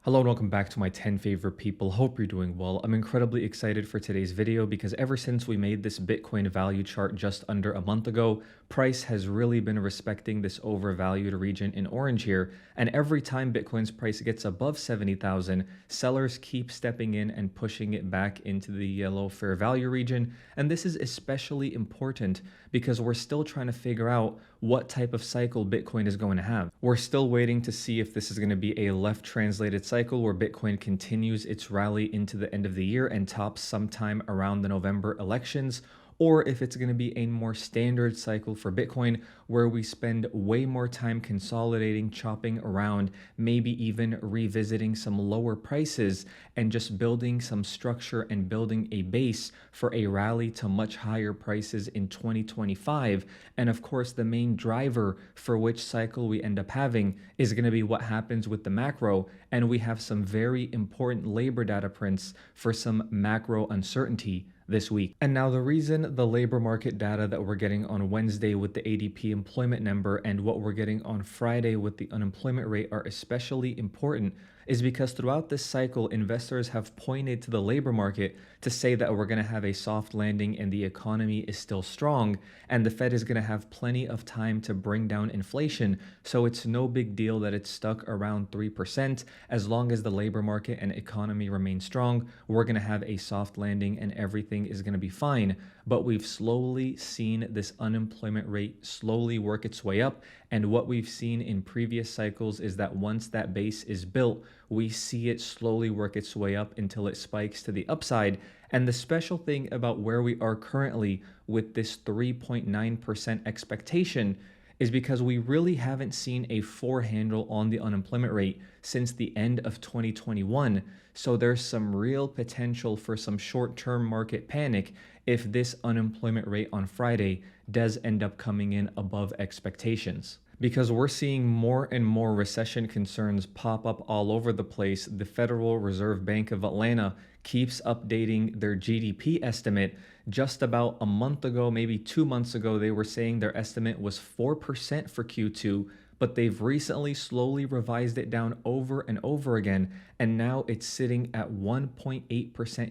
Hello and welcome back to my 10 favorite people. Hope you're doing well. I'm incredibly excited for today's video because ever since we made this Bitcoin value chart just under a month ago, price has really been respecting this overvalued region in orange here. And every time Bitcoin's price gets above 70,000, sellers keep stepping in and pushing it back into the yellow fair value region. And this is especially important because we're still trying to figure out what type of cycle Bitcoin is going to have. We're still waiting to see if this is going to be a left translated cycle where Bitcoin continues its rally into the end of the year and tops sometime around the November elections, or if it's going to be a more standard cycle for Bitcoin where we spend way more time consolidating, chopping around, maybe even revisiting some lower prices and just building some structure and building a base for a rally to much higher prices in 2025. And of course, the main driver for which cycle we end up having is going to be what happens with the macro. And we have some very important labor data prints for some macro uncertainty this week. And now the reason the labor market data that we're getting on Wednesday with the ADP employment number and what we're getting on Friday with the unemployment rate are especially important is because throughout this cycle, investors have pointed to the labor market to say that we're going to have a soft landing and the economy is still strong and the Fed is going to have plenty of time to bring down inflation. So it's no big deal that it's stuck around 3%. As long as the labor market and economy remain strong, we're going to have a soft landing and everything is going to be fine. But we've slowly seen this unemployment rate slowly work its way up. And what we've seen in previous cycles is that once that base is built, we see it slowly work its way up until it spikes to the upside. And the special thing about where we are currently with this 3.9% expectation is because we really haven't seen a 4 handle on the unemployment rate since the end of 2021. So there's some real potential for some short-term market panic if this unemployment rate on Friday does end up coming in above expectations. Because we're seeing more and more recession concerns pop up all over the place, the Federal Reserve Bank of Atlanta keeps updating their GDP estimate. Just about a month ago, maybe 2 months ago, they were saying their estimate was 4% for Q2, but they've recently slowly revised it down over and over again, and now it's sitting at 1.8%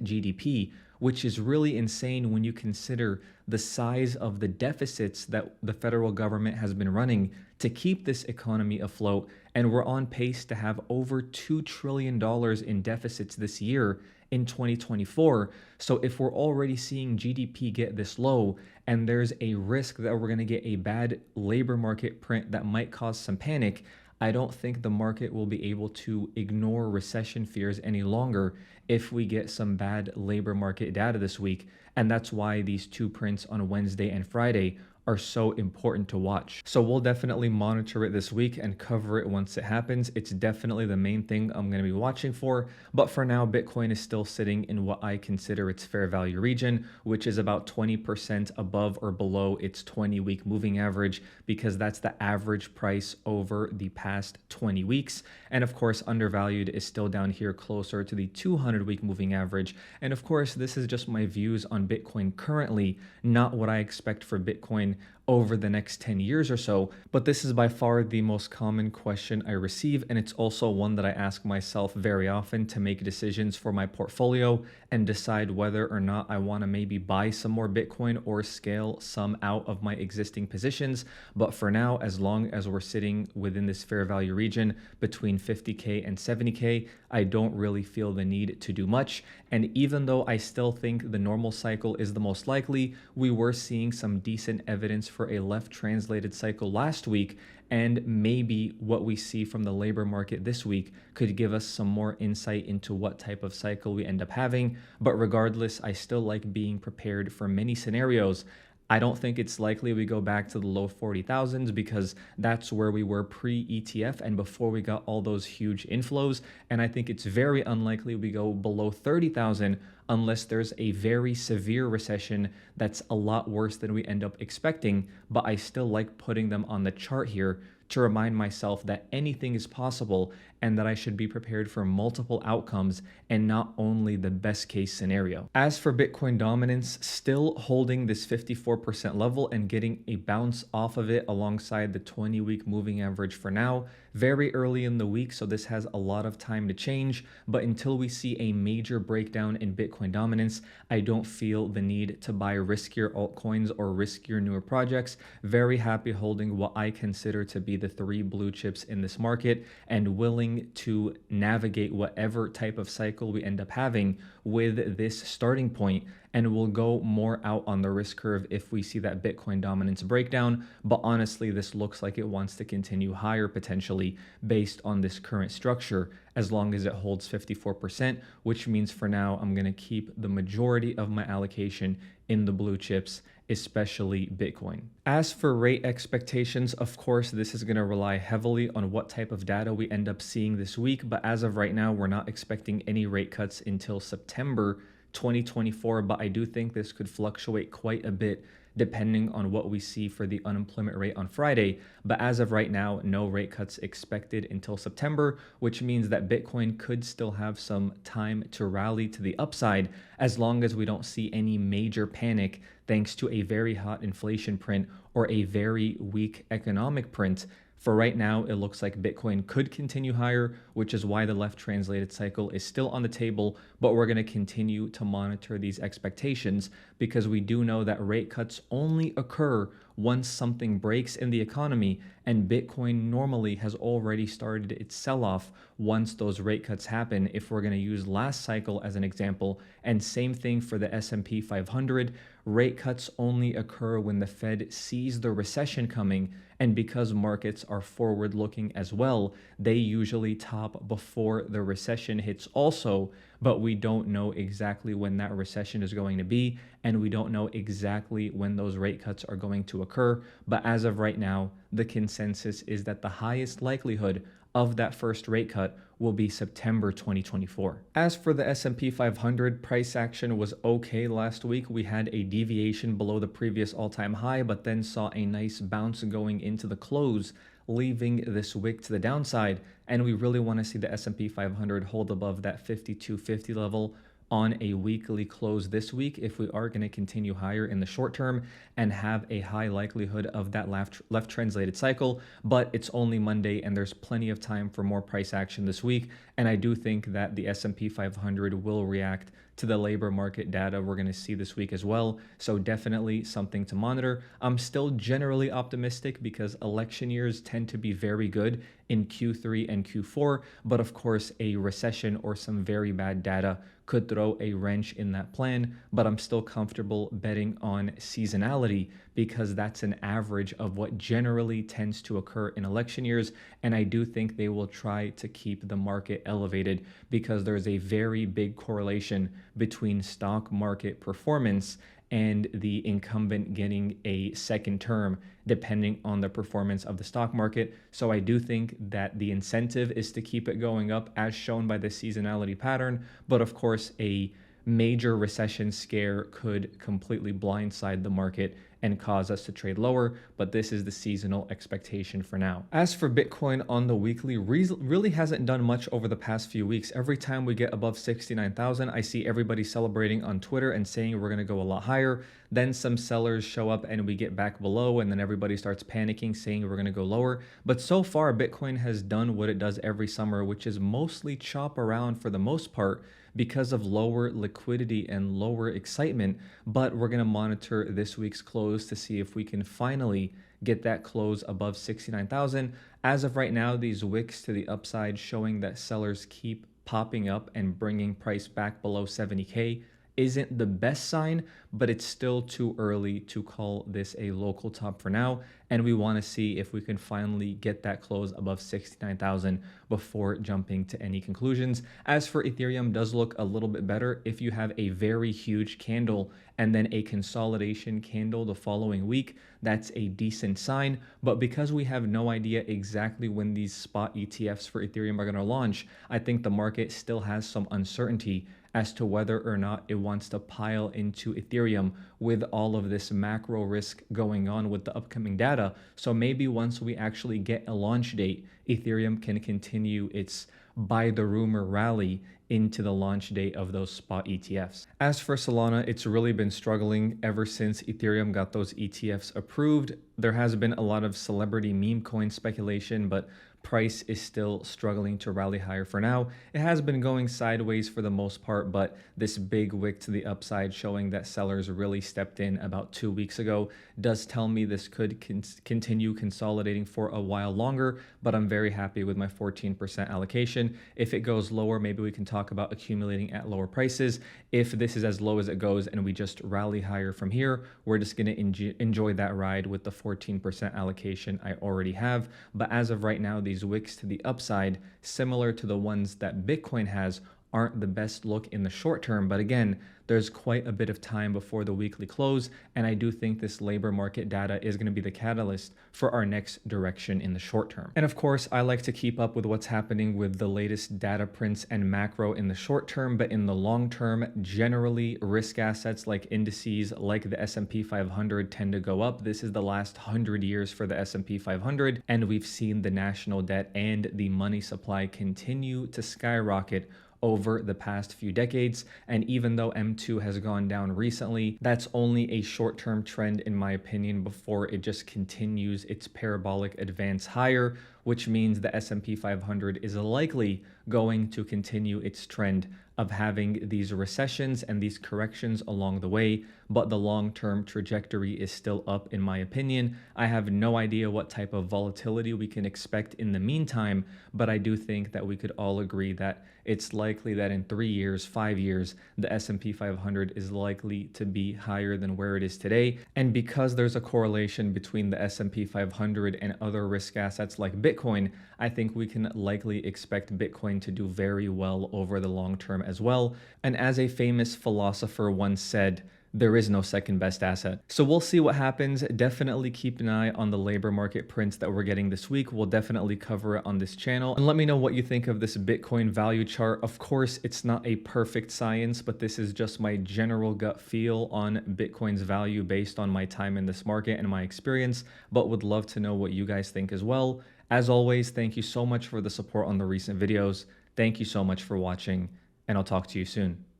GDP, which is really insane when you consider the size of the deficits that the federal government has been running to keep this economy afloat. And we're on pace to have over $2 trillion in deficits this year in 2024. So if we're already seeing GDP get this low and there's a risk that we're going to get a bad labor market print that might cause some panic, I don't think the market will be able to ignore recession fears any longer if we get some bad labor market data this week. And that's why these two prints on Wednesday and Friday are so important to watch. So we'll definitely monitor it this week and cover it once it happens. It's definitely the main thing I'm going to be watching for. But for now, Bitcoin is still sitting in what I consider its fair value region, which is about 20% above or below its 20-week moving average, because that's the average price over the past 20 weeks. And of course, undervalued is still down here closer to the 200-week moving average. And of course, this is just my views on Bitcoin currently, not what I expect for Bitcoin over the next 10 years or so. But this is by far the most common question I receive, and it's also one that I ask myself very often to make decisions for my portfolio and decide whether or not I want to maybe buy some more Bitcoin or scale some out of my existing positions. But for now, as long as we're sitting within this fair value region between 50K and 70K, I don't really feel the need to do much. And even though I still think the normal cycle is the most likely, we were seeing some decent evidence for a left translated cycle last week, and maybe what we see from the labor market this week could give us some more insight into what type of cycle we end up having. But regardless, I still like being prepared for many scenarios. I don't think it's likely we go back to the low 40,000s because that's where we were pre-ETF and before we got all those huge inflows. And I think it's very unlikely we go below 30,000 unless there's a very severe recession that's a lot worse than we end up expecting. But I still like putting them on the chart here to remind myself that anything is possible and that I should be prepared for multiple outcomes and not only the best case scenario. As for Bitcoin dominance, still holding this 54% level and getting a bounce off of it alongside the 20-week moving average for now. Very early in the week, so this has a lot of time to change, but until we see a major breakdown in Bitcoin dominance, I don't feel the need to buy riskier altcoins or riskier newer projects. Very happy holding what I consider to be the 3 blue chips in this market and willing to navigate whatever type of cycle we end up having with this starting point. And we'll go more out on the risk curve if we see that Bitcoin dominance breakdown. But honestly, this looks like it wants to continue higher potentially based on this current structure, as long as it holds 54%, which means for now, I'm going to keep the majority of my allocation in the blue chips, especially Bitcoin. As for rate expectations, of course, this is going to rely heavily on what type of data we end up seeing this week. But as of right now, we're not expecting any rate cuts until September 2024, but I do think this could fluctuate quite a bit depending on what we see for the unemployment rate on Friday. But as of right now, no rate cuts expected until September, which means that Bitcoin could still have some time to rally to the upside as long as we don't see any major panic thanks to a very hot inflation print or a very weak economic print. For right now, it looks like Bitcoin could continue higher, which is why the left translated cycle is still on the table, but we're going to continue to monitor these expectations because we do know that rate cuts only occur once something breaks in the economy, and Bitcoin normally has already started its sell-off once those rate cuts happen, if we're going to use last cycle as an example. And same thing for the S&P 500. Rate cuts only occur when the Fed sees the recession coming, and because markets are forward-looking as well, they usually top before the recession hits also, but we don't know exactly when that recession is going to be, and we don't know exactly when those rate cuts are going to occur. But as of right now, the consensus is that the highest likelihood of that first rate cut will be September 2024. As for the S&P 500, price action was okay last week. We had a deviation below the previous all-time high, but then saw a nice bounce going into the close, leaving this wick to the downside. And we really want to see the S&P 500 hold above that 5250 level on a weekly close this week if we are going to continue higher in the short term and have a high likelihood of that left translated cycle. But it's only Monday and there's plenty of time for more price action this week, and I do think that the S&P 500 will react to the labor market data we're going to see this week as well. So definitely something to monitor. I'm still generally optimistic because election years tend to be very good in Q3 and Q4, but of course a recession or some very bad data could throw a wrench in that plan. But I'm still comfortable betting on seasonality because that's an average of what generally tends to occur in election years. And I do think they will try to keep the market elevated because there's a very big correlation between stock market performance and the incumbent getting a second term, depending on the performance of the stock market. So I do think that the incentive is to keep it going up as shown by the seasonality pattern. But of course, a major recession scare could completely blindside the market and cause us to trade lower, but this is the seasonal expectation for now. As for Bitcoin on the weekly, really hasn't done much over the past few weeks. Every time we get above 69,000, I see everybody celebrating on Twitter and saying we're gonna go a lot higher. Then some sellers show up and we get back below, and then everybody starts panicking saying we're gonna go lower. But so far, Bitcoin has done what it does every summer, which is mostly chop around for the most part because of lower liquidity and lower excitement. But we're going to monitor this week's close to see if we can finally get that close above 69,000. As of right now, these wicks to the upside showing that sellers keep popping up and bringing price back below 70K isn't the best sign, but it's still too early to call this a local top for now. And we want to see if we can finally get that close above 69,000 before jumping to any conclusions. As for Ethereum, does look a little bit better if you have a very huge candle and then a consolidation candle the following week. That's a decent sign. But because we have no idea exactly when these spot ETFs for Ethereum are going to launch, I think the market still has some uncertainty as to whether or not it wants to pile into Ethereum with all of this macro risk going on with the upcoming data. So maybe once we actually get a launch date, Ethereum can continue its buy the rumor rally into the launch date of those spot ETFs. As for Solana, it's really been struggling ever since Ethereum got those ETFs approved. There has been a lot of celebrity meme coin speculation, but price is still struggling to rally higher for now. It has been going sideways for the most part, but this big wick to the upside showing that sellers really stepped in about 2 weeks ago does tell me this could continue consolidating for a while longer, but I'm very happy with my 14% allocation. If it goes lower, maybe we can talk about accumulating at lower prices. If this is as low as it goes and we just rally higher from here, we're just going to enjoy that ride with the 14% allocation I already have. But as of right now, these wicks to the upside, similar to the ones that Bitcoin has, aren't the best look in the short term. But again, there's quite a bit of time before the weekly close, and I do think this labor market data is going to be the catalyst for our next direction in the short term. And of course, I like to keep up with what's happening with the latest data prints and macro in the short term, but in the long term, generally risk assets like indices like the S&P 500 tend to go up. This is the last 100 years for the S&P 500, and we've seen the national debt and the money supply continue to skyrocket over the past few decades. And even though M2 has gone down recently, that's only a short-term trend in my opinion before it just continues its parabolic advance higher, which means the S&P 500 is likely going to continue its trend of having these recessions and these corrections along the way, but the long-term trajectory is still up in my opinion. I have no idea what type of volatility we can expect in the meantime, but I do think that we could all agree that it's likely that in 3 years, 5 years, the S&P 500 is likely to be higher than where it is today. And because there's a correlation between the S&P 500 and other risk assets like Bitcoin, I think we can likely expect Bitcoin to do very well over the long term as well. And as a famous philosopher once said, there is no second best asset. So we'll see what happens. Definitely keep an eye on the labor market prints that we're getting this week. We'll definitely cover it on this channel. And let me know what you think of this Bitcoin value chart. Of course, it's not a perfect science, but this is just my general gut feel on Bitcoin's value based on my time in this market and my experience, but would love to know what you guys think as well. As always, thank you so much for the support on the recent videos. Thank you so much for watching, and I'll talk to you soon.